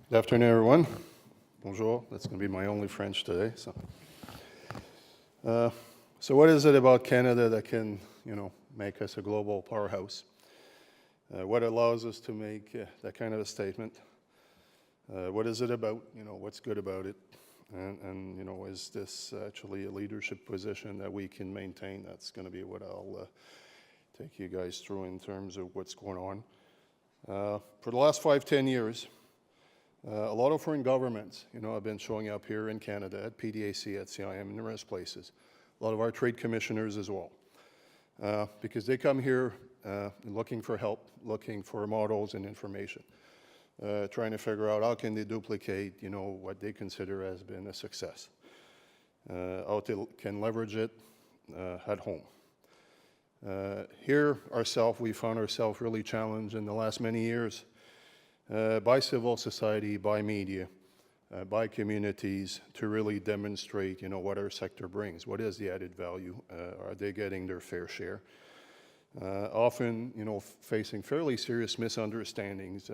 Good afternoon, everyone. Bonjour. That's going to be my only French today. So what is it about Canada that can, make us a global powerhouse? What allows us to make that kind of a statement? What is it about? What's good about it? And is this actually a leadership position that we can maintain? That's going to be what I'll take you guys through in terms of what's going on. For the last 5-10 years, a lot of foreign governments, have been showing up here in Canada at PDAC, at CIM, numerous places. A lot of our trade commissioners as well, because they come here looking for help, looking for models and information, trying to figure out how can they duplicate, what they consider has been a success, how they can leverage it at home. Here we found ourselves really challenged in the last many years by civil society, by media, by communities to really demonstrate, what our sector brings. What is the added value? Are they getting their fair share? Often, facing fairly serious misunderstandings.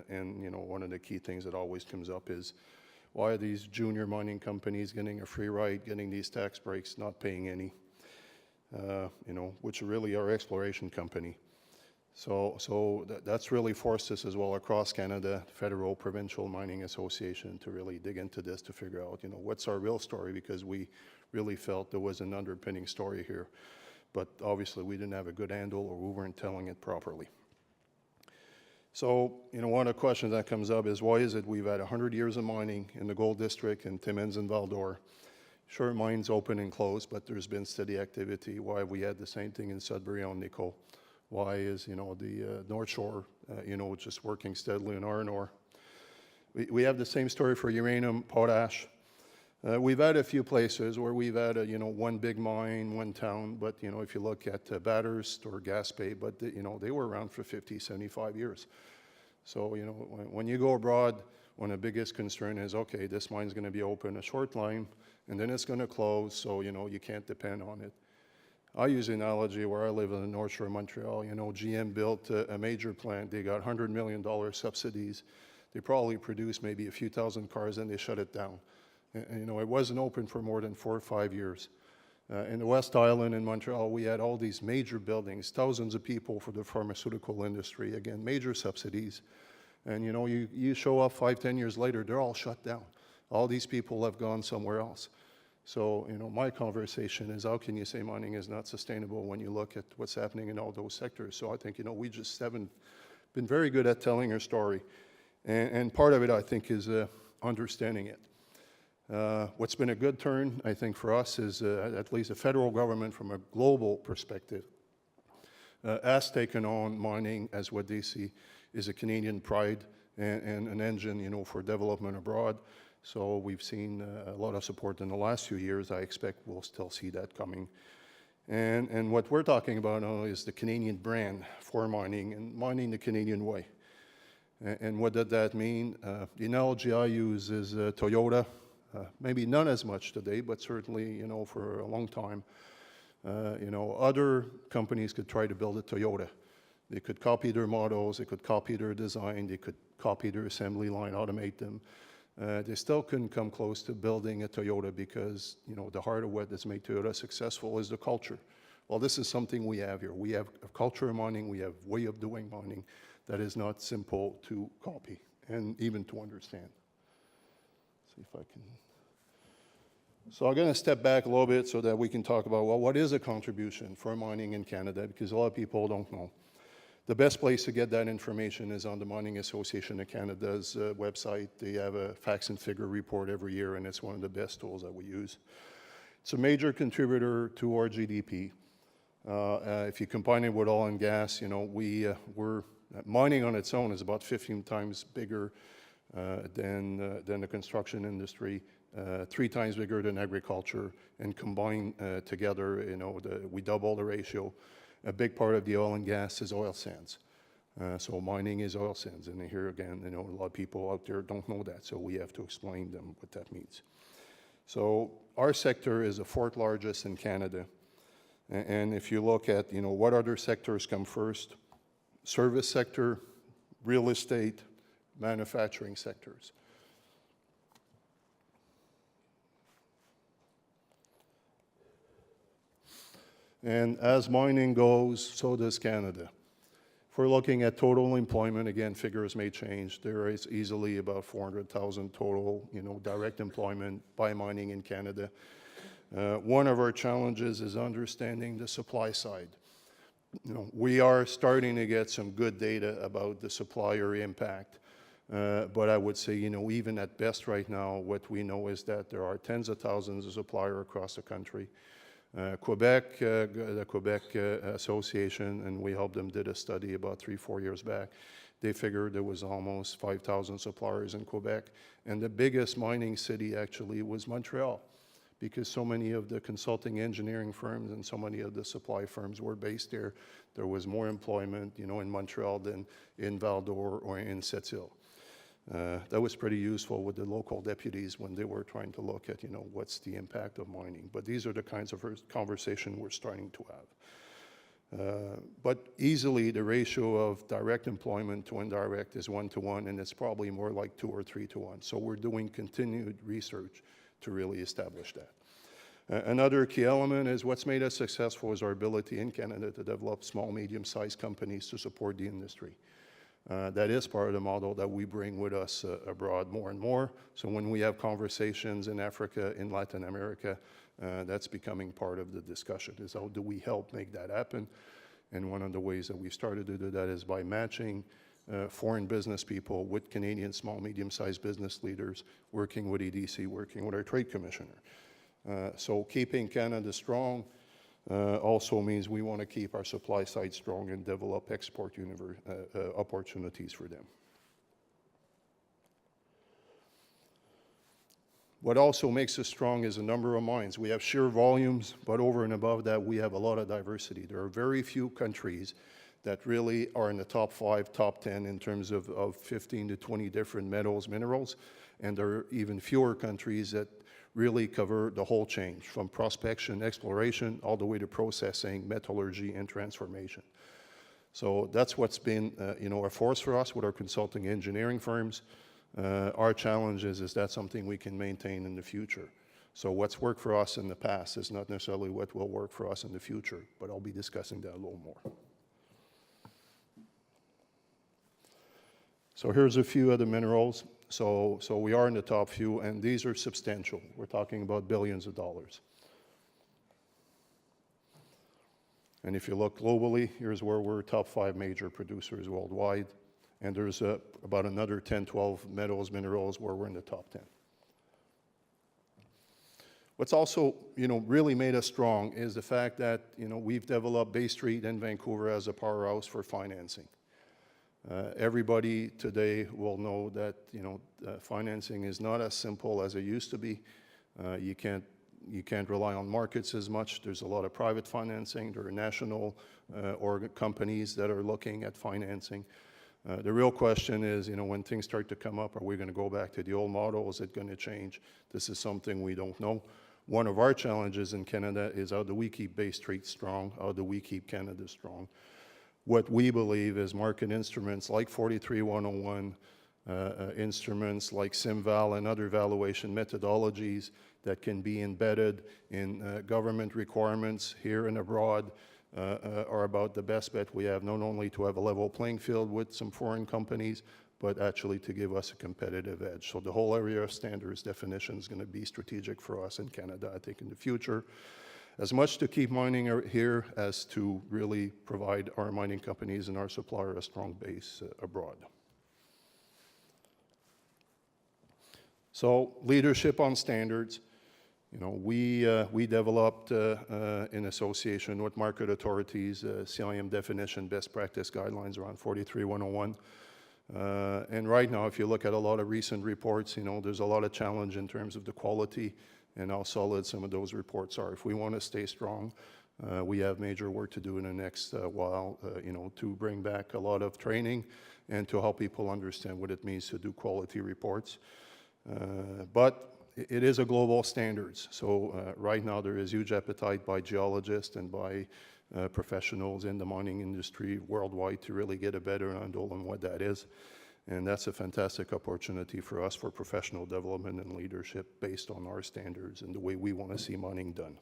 And, one of the key things that always comes up is why are these junior mining companies getting a free ride, getting these tax breaks, not paying any, which really are exploration company. So that's really forced us as well across Canada, federal, provincial mining association, to really dig into this to figure out, what's our real story, because we really felt there was an underpinning story here. But obviously we didn't have a good handle, or we weren't telling it properly. So, one of the questions that comes up is, why is it we've had 100 years of mining in the Gold District in Timmins and Val-d'Or? Sure, mines open and close, but there's been steady activity. Why have we had the same thing in Sudbury on nickel? Why is, the North Shore, just working steadily in R&R? We have the same story for uranium, potash. We've had a few places where we've had, one big mine, one town, but, if you look at Bathurst or Gaspé, but, they were around for 50, 75 years. So, when you go abroad, one of the biggest concern is, okay, this mine's going to be open a short time, and then it's going to close, so, you can't depend on it. I use the analogy where I live in the North Shore of Montreal. GM built a major plant. They got $100 million subsidies. They probably produced maybe a few thousand cars, and they shut it down. And, it wasn't open for more than 4 or 5 years. In the West Island in Montreal, we had all these major buildings, thousands of people for the pharmaceutical industry. Again, major subsidies. And, you show up 5-10 years later, they're all shut down. All these people have gone somewhere else. So, my conversation is, how can you say mining is not sustainable when you look at what's happening in all those sectors? So I think, we just haven't been very good at telling our story. And part of it, I think, is understanding it. What's been a good turn, I think, for us is at least the federal government, from a global perspective, has taken on mining as what they see is a Canadian pride and an engine, for development abroad. So we've seen a lot of support in the last few years. I expect we'll still see that coming. And what we're talking about now is the Canadian brand for mining, and mining the Canadian way. And what does that mean? The analogy I use is Toyota. Maybe not as much today, but certainly, for a long time. Other companies could try to build a Toyota. They could copy their models, they could copy their design, they could copy their assembly line, automate them. They still couldn't come close to building a Toyota because, the heart of what has made Toyota successful is the culture. Well, this is something we have here. We have a culture of mining, we have a way of doing mining that is not simple to copy and even to understand. Let's see if I can. So I'm going to step back a little bit so that we can talk about, well, what is a contribution for mining in Canada? Because a lot of people don't know. The best place to get that information is on the Mining Association of Canada's website. They have a facts and figure report every year, and it's one of the best tools that we use. It's a major contributor to our GDP. If you combine it with oil and gas, we're mining on its own is about 15 times bigger than the construction industry, 3 times bigger than agriculture, and combined together, we double the ratio. A big part of the oil and gas is oil sands. So mining is oil sands. And here again, a lot of people out there don't know that, so we have to explain them what that means. So our sector is the 4th largest in Canada. And if you look at, what other sectors come first, service sector, real estate, manufacturing sectors. And as mining goes, so does Canada. If we're looking at total employment, again, figures may change. There is easily about 400,000 total, direct employment by mining in Canada. One of our challenges is understanding the supply side. We are starting to get some good data about the supplier impact, but I would say, even at best right now, what we know is that there are tens of thousands of suppliers across the country. Quebec, the Quebec Association, and we helped them, did a study about 3-4 years back. They figured there was almost 5,000 suppliers in Quebec, and the biggest mining city actually was Montreal, because so many of the consulting engineering firms and so many of the supply firms were based there. There was more employment, in Montreal than in Val-d'Or or in Sept-Îles. That was pretty useful with the local deputies when they were trying to look at, what's the impact of mining. But these are the kinds of conversation we're starting to have. But easily the ratio of direct employment to indirect is 1-to-1, and it's probably more like 2 or 3-to-1. So we're doing continued research to really establish that. Another key element is what's made us successful is our ability in Canada to develop small, medium-sized companies to support the industry. That is part of the model that we bring with us abroad more and more. So when we have conversations in Africa, in Latin America, that's becoming part of the discussion, is how do we help make that happen? And one of the ways that we've started to do that is by matching foreign business people with Canadian small, medium-sized business leaders, working with EDC, working with our trade commissioner. So keeping Canada strong also means we want to keep our supply side strong and develop export opportunities for them. What also makes us strong is a number of mines. We have sheer volumes, but over and above that, we have a lot of diversity. There are very few countries that really are in the top 5, top 10 in terms of 15 to 20 different metals, minerals, and there are even fewer countries that really cover the whole chain, from prospection, exploration, all the way to processing, metallurgy, and transformation. So that's what's been, a force for us with our consulting engineering firms. Our challenge is that something we can maintain in the future? So what's worked for us in the past is not necessarily what will work for us in the future, but I'll be discussing that a little more. So here's a few of the minerals. So we are in the top few, and these are substantial. We're talking about billions of dollars. And if you look globally, here's where we're top 5 major producers worldwide. And there's about another 10, 12 metals, minerals where we're in the top 10. What's also, really made us strong is the fact that, we've developed Bay Street and Vancouver as a powerhouse for financing. Everybody today will know that financing is not as simple as it used to be. You can't rely on markets as much. There's a lot of private financing. There are national companies that are looking at financing. The real question is, when things start to come up, are we going to go back to the old model? Is it going to change? This is something we don't know. One of our challenges in Canada is how do we keep Bay Street strong? How do we keep Canada strong? What we believe is market instruments like 43101, instruments like SimVal and other valuation methodologies that can be embedded in government requirements here and abroad are about the best bet we have, not only to have a level playing field with some foreign companies, but actually to give us a competitive edge. So the whole area of standards definition is going to be strategic for us in Canada, I think, in the future. As much to keep mining here as to really provide our mining companies and our supplier a strong base abroad. So leadership on standards. We developed in association with market authorities, CIM definition, best practice guidelines around 43101. And right now, if you look at a lot of recent reports, there's a lot of challenge in terms of the quality and how solid some of those reports are. If we want to stay strong, we have major work to do in the next while, to bring back a lot of training and to help people understand what it means to do quality reports. But it is a global standards. So right now there is huge appetite by geologists and by professionals in the mining industry worldwide to really get a better handle on what that is. And that's a fantastic opportunity for us for professional development and leadership based on our standards and the way we want to see mining done.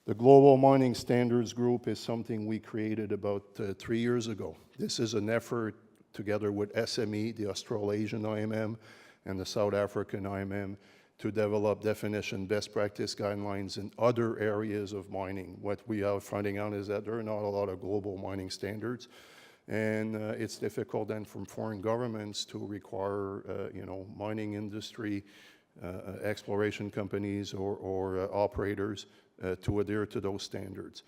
The Global Mining Standards Group is something we created about 3 years ago. This is an effort together with SME, the Australasian IMM, and the South African IMM, to develop definition best practice guidelines in other areas of mining. What we are finding out is that there are not a lot of global mining standards, and it's difficult then from foreign governments to require, mining industry, exploration companies or operators to adhere to those standards.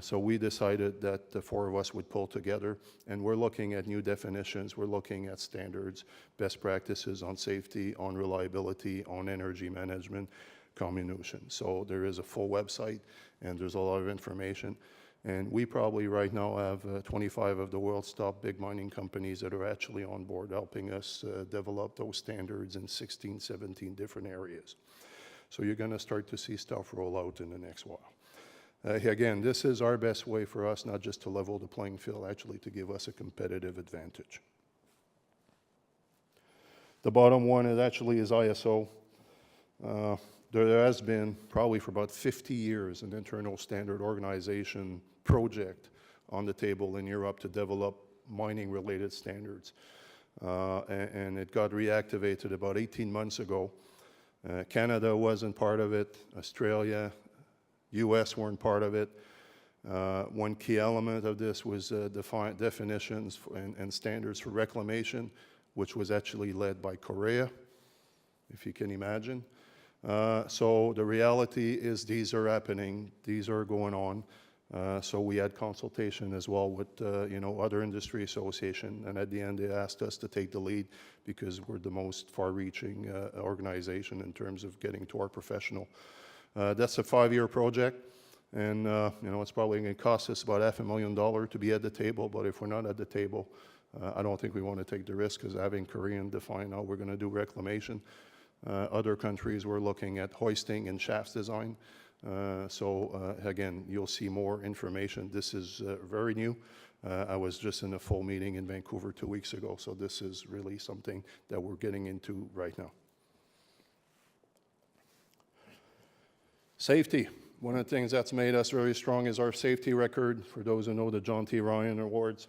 So we decided that the four of us would pull together, and we're looking at new definitions, we're looking at standards, best practices on safety, on reliability, on energy management, comminution. So there is a full website, and there's a lot of information. And we probably right now have 25 of the world's top big mining companies that are actually on board helping us develop those standards in 16, 17 different areas. So you're gonna start to see stuff roll out in the next while. Again, this is our best way for us, not just to level the playing field, actually to give us a competitive advantage. The bottom one is actually ISO. There has been, probably for about 50 years, an internal standard organization project on the table in Europe to develop mining-related standards. And it got reactivated about 18 months ago. Canada wasn't part of it, Australia, US weren't part of it. One key element of this was definitions and standards for reclamation, which was actually led by Korea, if you can imagine. So the reality is these are happening, these are going on. So we had consultation as well with other industry association, and at the end they asked us to take the lead because we're the most far-reaching organization in terms of getting to our professional. That's a 5-year project, and it's probably going to cost us about $500,000 to be at the table, but if we're not at the table, I don't think we want to take the risk because having Korean define how we're going to do reclamation. Other countries we're looking at hoisting and shafts design. Again, you'll see more information. This is very new. I was just in a full meeting in Vancouver 2 weeks ago, so this is really something that we're getting into right now. Safety. One of the things that's made us very strong is our safety record, for those who know the John T. Ryan Awards.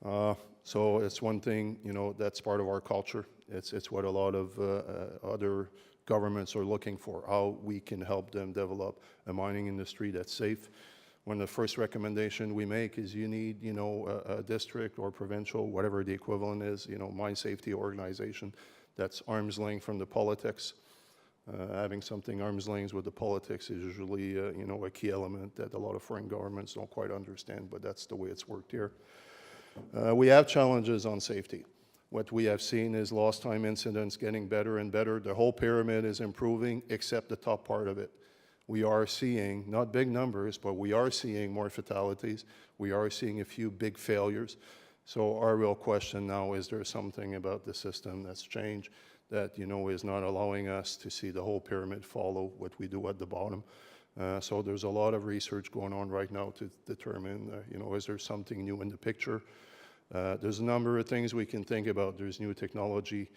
So it's one thing, that's part of our culture. It's what a lot of other governments are looking for, how we can help them develop a mining industry that's safe. One of the first recommendation we make is you need, a district or provincial, whatever the equivalent is, mine safety organization that's arm's length from the politics. Having something arm's length with the politics is usually, a key element that a lot of foreign governments don't quite understand, but that's the way it's worked here. We have challenges on safety. What we have seen is lost time incidents getting better and better. The whole pyramid is improving except the top part of it. We are seeing, not big numbers, but we are seeing more fatalities. We are seeing a few big failures. So our real question now is there something about the system that's changed that, is not allowing us to see the whole pyramid follow what we do at the bottom. So there's a lot of research going on right now to determine, is there something new in the picture? There's a number of things we can think about. There's new technology.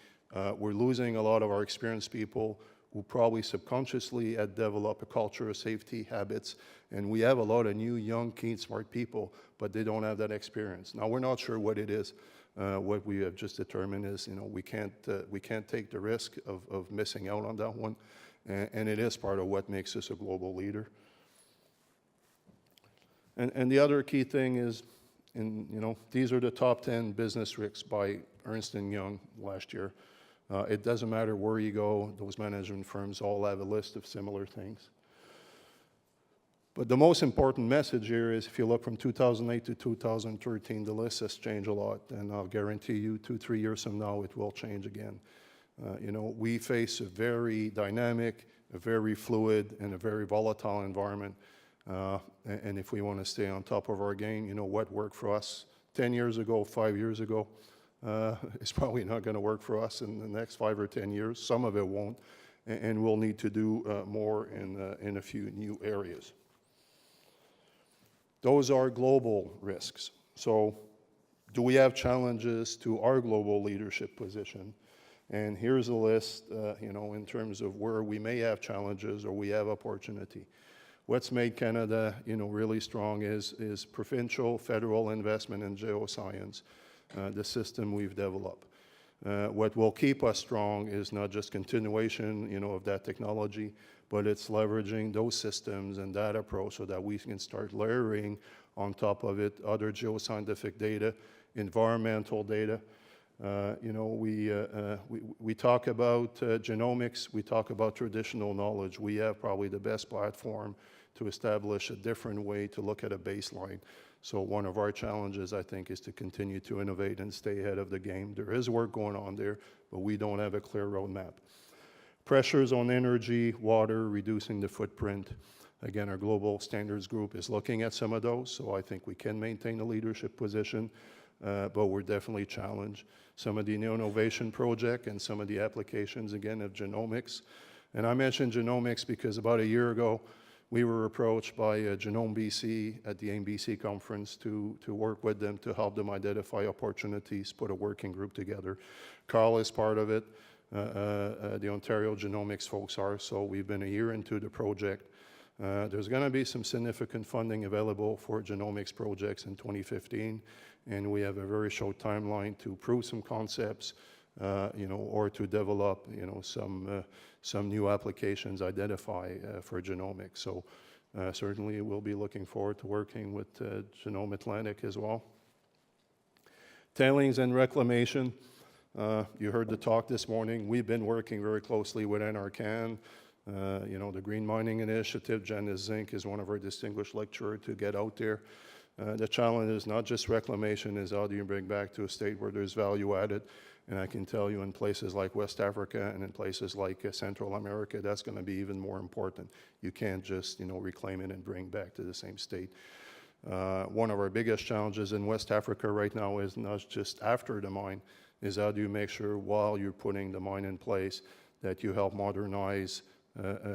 We're losing a lot of our experienced people who probably subconsciously had developed a culture of safety habits, and we have a lot of new, young, keen, smart people, but they don't have that experience. Now, we're not sure what it is. What we have just determined is, we can't take the risk of missing out on that one, and it is part of what makes us a global leader. And the other key thing is, these are the top 10 business risks by Ernst & Young last year. It doesn't matter where you go, those management firms all have a list of similar things. But the most important message here is if you look from 2008 to 2013, the list has changed a lot, and I'll guarantee you 2-3 years from now it will change again. We face a very dynamic, a very fluid, and a very volatile environment. And if we want to stay on top of our game, what worked for us 10 years ago, 5 years ago, is probably not going to work for us in the next 5 or 10 years. Some of it won't, and we'll need to do more in a few new areas. Those are global risks. So Do we have challenges to our global leadership position? And here's a list, in terms of where we may have challenges or we have opportunity. What's made Canada, really strong is provincial, federal investment in geoscience, the system we've developed. What will keep us strong is not just continuation, of that technology, but it's leveraging those systems and that approach so that we can start layering on top of it other geoscientific data, environmental data. We talk about genomics, we talk about traditional knowledge. We have probably the best platform to establish a different way to look at a baseline. So one of our challenges, I think, is to continue to innovate and stay ahead of the game. There is work going on there, but we don't have a clear roadmap. Pressures on energy, water, reducing the footprint. Again, our global standards group is looking at some of those, so I think we can maintain a leadership position, but we're definitely challenged. Some of the new innovation project and some of the applications, again, of genomics. And I mentioned genomics because about a year ago, we were approached by Genome BC at the AIM-BC conference to work with them to help them identify opportunities, put a working group together. Carl is part of it. The Ontario genomics folks are, so we've been a year into the project. There's going to be some significant funding available for genomics projects in 2015, and we have a very short timeline to prove some concepts, or to develop, some new applications identify for genomics. So certainly we'll be looking forward to working with Genome Atlantic as well. Tailings and reclamation. You heard the talk this morning. We've been working very closely with NRCan. The Green Mining Initiative. Janice Zink is one of our distinguished lecturers to get out there. The challenge is not just reclamation, is how do you bring back to a state where there's value added. And I can tell you in places like West Africa and in places like Central America, that's going to be even more important. You can't just, reclaim it and bring back to the same state. One of our biggest challenges in West Africa right now is not just after the mine, is how do you make sure while you're putting the mine in place that you help modernize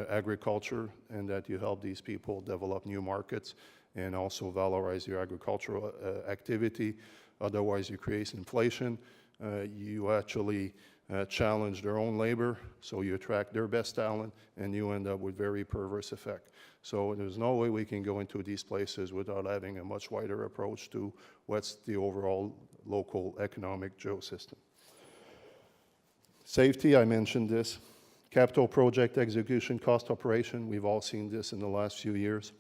agriculture and that you help these people develop new markets and also valorize your agricultural activity. Otherwise, you create inflation. You actually challenge their own labor, so you attract their best talent, and you end up with very perverse effect. So there's no way we can go into these places without having a much wider approach to what's the overall local economic geosystem. Safety, I mentioned this. Capital project execution cost operation, we've all seen this in the last few years.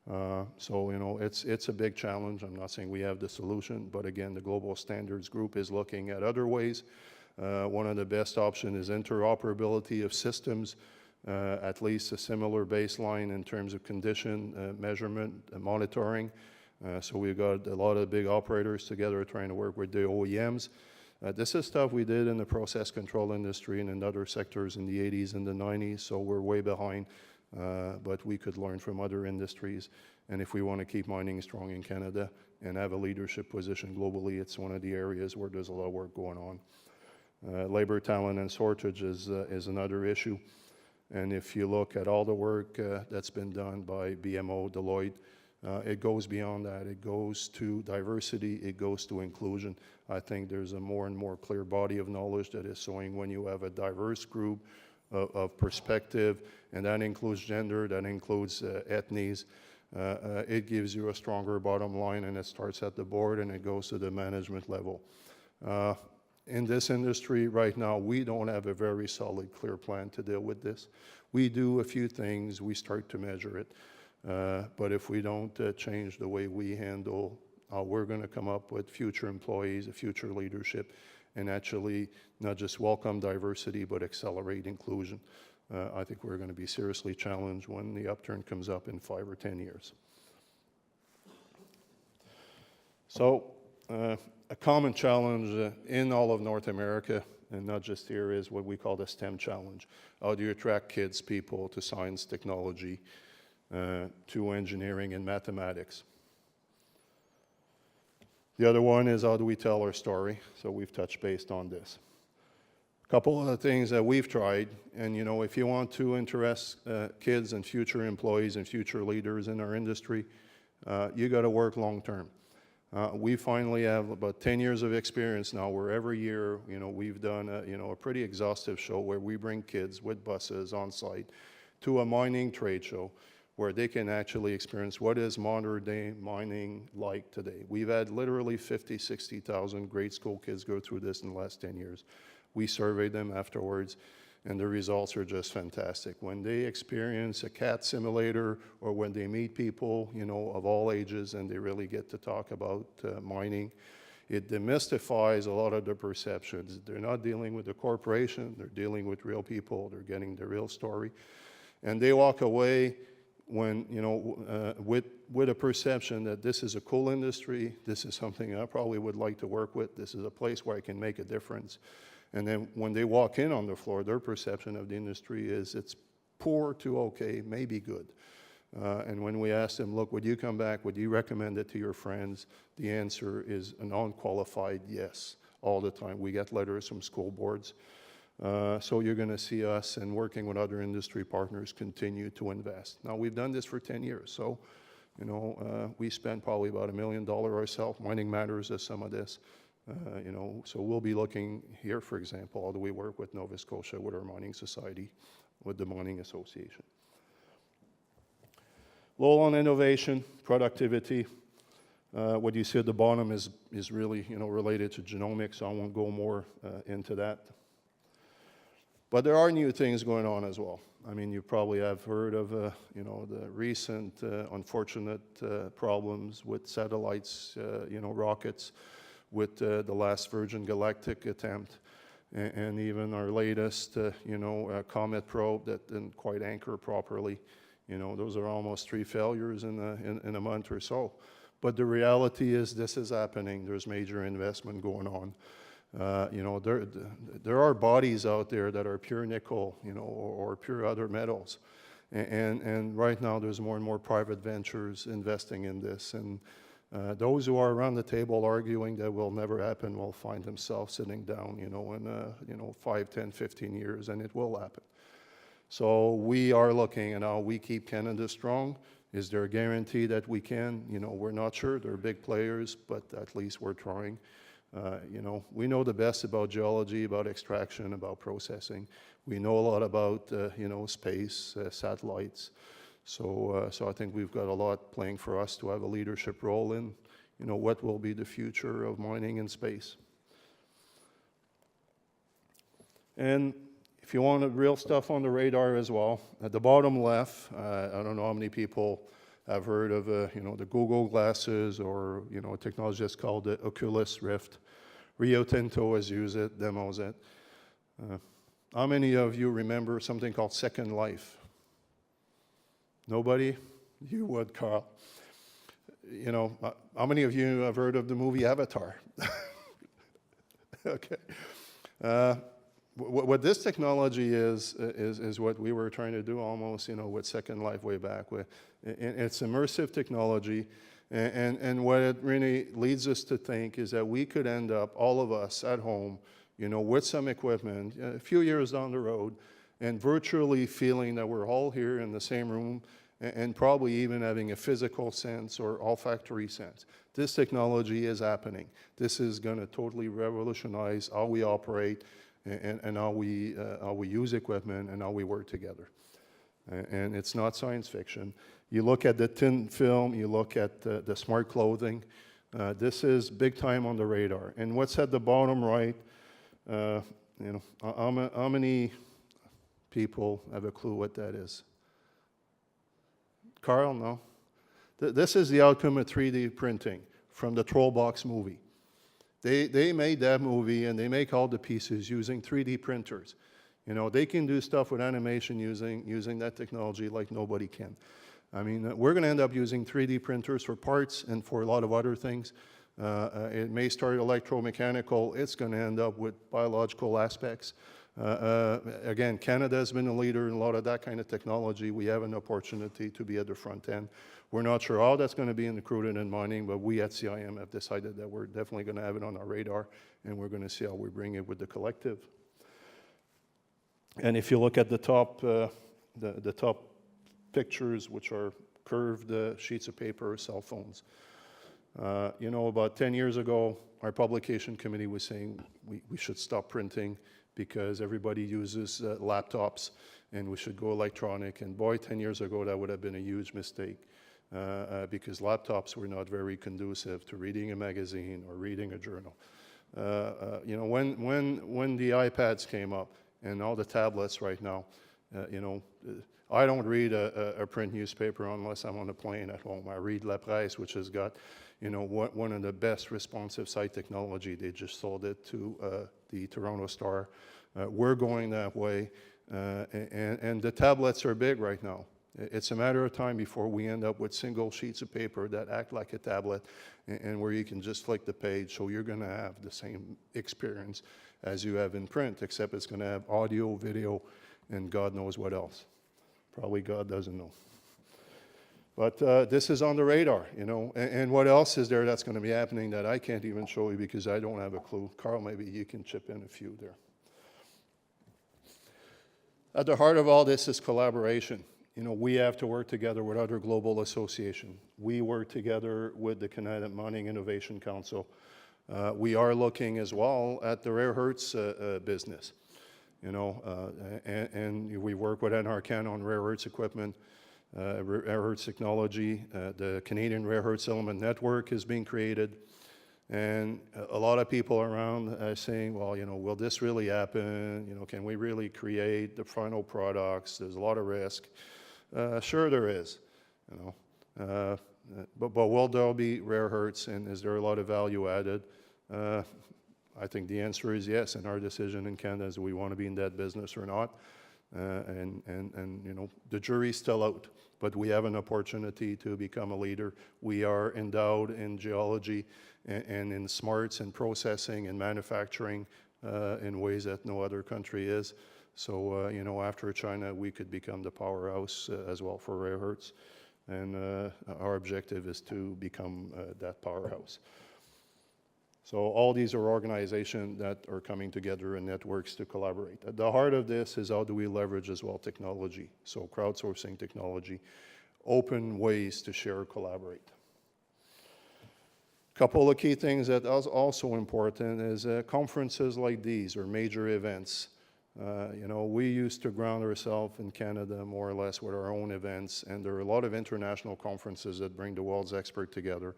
It's a big challenge. I'm not saying we have the solution, but again, the Global Standards Group is looking at other ways. One of the best options is interoperability of systems, at least a similar baseline in terms of condition measurement and monitoring. So we've got a lot of big operators together trying to work with the OEMs. This is stuff we did in the process control industry and in other sectors in the 80s and the 90s, so we're way behind. But we could learn from other industries. And if we want to keep mining strong in Canada and have a leadership position globally, it's one of the areas where there's a lot of work going on. Labor, talent, and shortage is another issue. And if you look at all the work that's been done by BMO, Deloitte, it goes beyond that. It goes to diversity. It goes to inclusion. I think there's a more and more clear body of knowledge that is showing when you have a diverse group of perspective, and that includes gender, that includes ethnies. It gives you a stronger bottom line, and it starts at the board and it goes to the management level. In this industry right now, we don't have a very solid, clear plan to deal with this. We do a few things, we start to measure it, but if we don't change the way we handle how we're going to come up with future employees, future leadership, and actually not just welcome diversity, but accelerate inclusion. I think we're going to be seriously challenged when the upturn comes up in 5 or 10 years. So a common challenge in all of North America, and not just here, is what we call the STEM challenge. How do you attract kids, people to science, technology, to engineering and mathematics? The other one is how do we tell our story? So we've touched base on this. A couple of the things that we've tried, and if you want to interest kids and future employees and future leaders in our industry, you got to work long term. We finally have about 10 years of experience now where every year, we've done a pretty exhaustive show where we bring kids with buses on site to a mining trade show where they can actually experience what is modern day mining like today. We've had literally 50, 60,000 grade school kids go through this in the last 10 years. We surveyed them afterwards, and the results are just fantastic. When they experience a CAT simulator or when they meet people, of all ages and they really get to talk about mining, it demystifies a lot of the perceptions. They're not dealing with a corporation, they're dealing with real people, they're getting the real story. And they walk away when, with a perception that this is a cool industry, this is something I probably would like to work with, this is a place where I can make a difference. And then when they walk in on the floor, their perception of the industry is it's poor to okay, maybe good. And when we ask them, look, would you come back? Would you recommend it to your friends? The answer is an unqualified yes all the time. We get letters from school boards. So you're going to see us and working with other industry partners continue to invest. Now, we've done this for 10 years. So, we spent probably about $1 million ourselves. Mining Matters is some of this. So we'll be looking here, for example, how do we work with Nova Scotia, with our mining society, with the Mining Association. Low on innovation, productivity. What you see at the bottom is really, related to genomics. So I won't go more into that. But there are new things going on as well. I mean, you probably have heard of, the recent unfortunate problems with satellites, rockets, with the last Virgin Galactic attempt, and even our latest, Comet probe that didn't quite anchor properly. Those are almost 3 failures in a month or so. But the reality is this is happening. There's major investment going on. There are bodies out there that are pure nickel, or pure other metals. And right now there's more and more private ventures investing in this. And those who are around the table arguing that will never happen will find themselves sitting down, in 5, 10, 15 years, and it will happen. So we are looking at how we keep Canada strong. Is there a guarantee that we can? We're not sure. They're big players, but at least we're trying. We know the best about geology, about extraction, about processing. We know a lot about, space, satellites. So I think we've got a lot playing for us to have a leadership role in, what will be the future of mining in space. And if you want the real stuff on the radar as well, at the bottom left, I don't know how many people have heard of, the Google glasses or, a technology that's called the Oculus Rift. Rio Tinto has used it, demos it. How many of you remember something called Second Life? Nobody? You would, Carl. How many of you have heard of the movie Avatar? Okay. What this technology is what we were trying to do almost, with Second Life way back. It's immersive technology, and what it really leads us to think is that we could end up, all of us at home, with some equipment, a few years down the road, and virtually feeling that we're all here in the same room, and probably even having a physical sense or olfactory sense. This technology is happening. This is going to totally revolutionize how we operate and how we use equipment and how we work together. And it's not science fiction. You look at the thin film, you look at the smart clothing. This is big time on the radar. And what's at the bottom right, how many people have a clue what that is? Carl, no? This is the outcome of 3D printing from the Trollbox movie. They made that movie and they make all the pieces using 3D printers. They can do stuff with animation using that technology like nobody can. I mean, we're going to end up using 3D printers for parts and for a lot of other things. It may start electromechanical. It's going to end up with biological aspects. Again, Canada has been a leader in a lot of that kind of technology. We have an opportunity to be at the front end. We're not sure how that's going to be included in mining, but we at CIM have decided that we're definitely going to have it on our radar, and we're going to see how we bring it with the collective. And if you look at the top, the top pictures, which are curved sheets of paper, cell phones, About 10 years ago, our publication committee was saying we should stop printing because everybody uses laptops and we should go electronic. And boy, 10 years ago, that would have been a huge mistake because laptops were not very conducive to reading a magazine or reading a journal. When the iPads came up and all the tablets right now, I don't read a print newspaper unless I'm on a plane at home. I read La Presse, which has got, one of the best responsive site technology. They just sold it to the Toronto Star. We're going that way, and the tablets are big right now. It's a matter of time before we end up with single sheets of paper that act like a tablet and where you can just flick the page, so you're going to have the same experience as you have in print, except it's going to have audio, video, and God knows what else. Probably God doesn't know. But this is on the radar, and what else is there that's going to be happening that I can't even show you because I don't have a clue. Carl, maybe you can chip in a few there. At the heart of all this is collaboration. We have to work together with other global associations. We work together with the Canadian Mining Innovation Council. We are looking as well at the rare earths business, and we work with NRCan on rare earths equipment, rare earths technology. The Canadian Rare Earths Element Network is being created. And a lot of people around are saying, well, will this really happen? Can we really create the final products? There's a lot of risk. Sure there is, but will there be rare earths, and is there a lot of value added? I think the answer is yes, and our decision in Canada is we want to be in that business or not. And the jury's still out, but we have an opportunity to become a leader. We are endowed in geology and in smarts and processing and manufacturing in ways that no other country is. So, after China, we could become the powerhouse as well for rare earths. And our objective is to become that powerhouse. So all these are organizations that are coming together in networks to collaborate. At the heart of this is how do we leverage as well technology. So crowdsourcing technology, open ways to share, collaborate. A couple of key things that are also important is conferences like these or major events. We used to ground ourselves in Canada more or less with our own events, and there are a lot of international conferences that bring the world's experts together.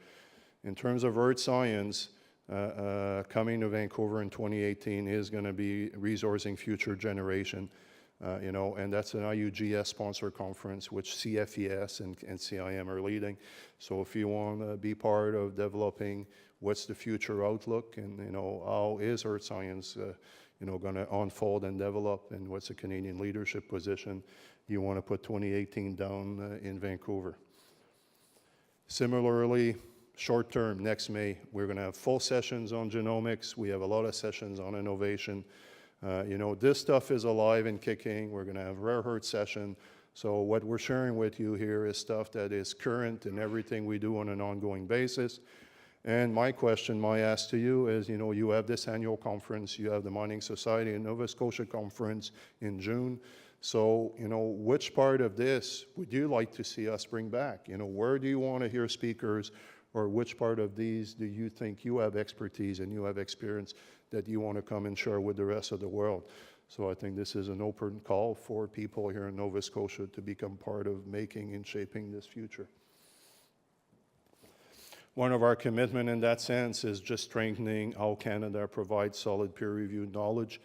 In terms of earth science, coming to Vancouver in 2018 is going to be Resourcing Future Generation, and that's an IUGS sponsor conference, which CFES and CIM are leading. So if you want to be part of developing what's the future outlook and, how is earth science, going to unfold and develop, and what's the Canadian leadership position, you want to put 2018 down in Vancouver. Similarly, short term, next May, we're going to have full sessions on genomics. We have a lot of sessions on innovation. This stuff is alive and kicking. We're going to have rare earth session. So what we're sharing with you here is stuff that is current in everything we do on an ongoing basis. And my question, my ask to you is, you have this annual conference, you have the Mining Society in Nova Scotia conference in June. So, which part of this would you like to see us bring back? Where do you want to hear speakers, or which part of these do you think you have expertise and you have experience that you want to come and share with the rest of the world? So I think this is an open call for people here in Nova Scotia to become part of making and shaping this future. One of our commitment in that sense is just strengthening how Canada provides solid peer-reviewed knowledge,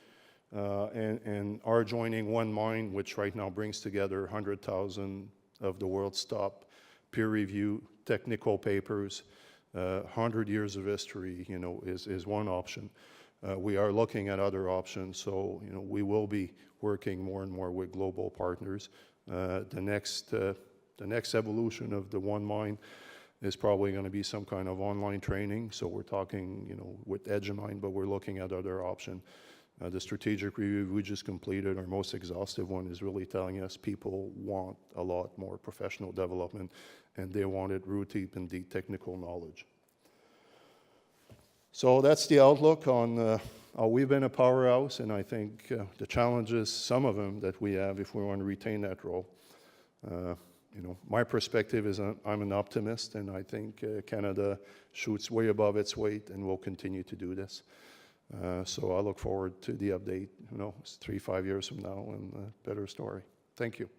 and our joining One Mind, which right now brings together 100,000 of the world's top peer-reviewed technical papers, 100 years of history, is one option. We are looking at other options, so we will be working more and more with global partners. The next evolution of the One Mind is probably going to be some kind of online training. So we're talking, with Edgemine, but we're looking at other options. The strategic review we just completed, our most exhaustive one, is really telling us people want a lot more professional development, and they wanted root deep and deep technical knowledge. So that's the outlook on how we've been a powerhouse, and I think the challenges, some of them that we have if we want to retain that role. you know, my perspective is I'm an optimist, and I think Canada shoots way above its weight and will continue to do this. So I look forward to the update, you know, 3-5 years from now, and a better story. Thank you.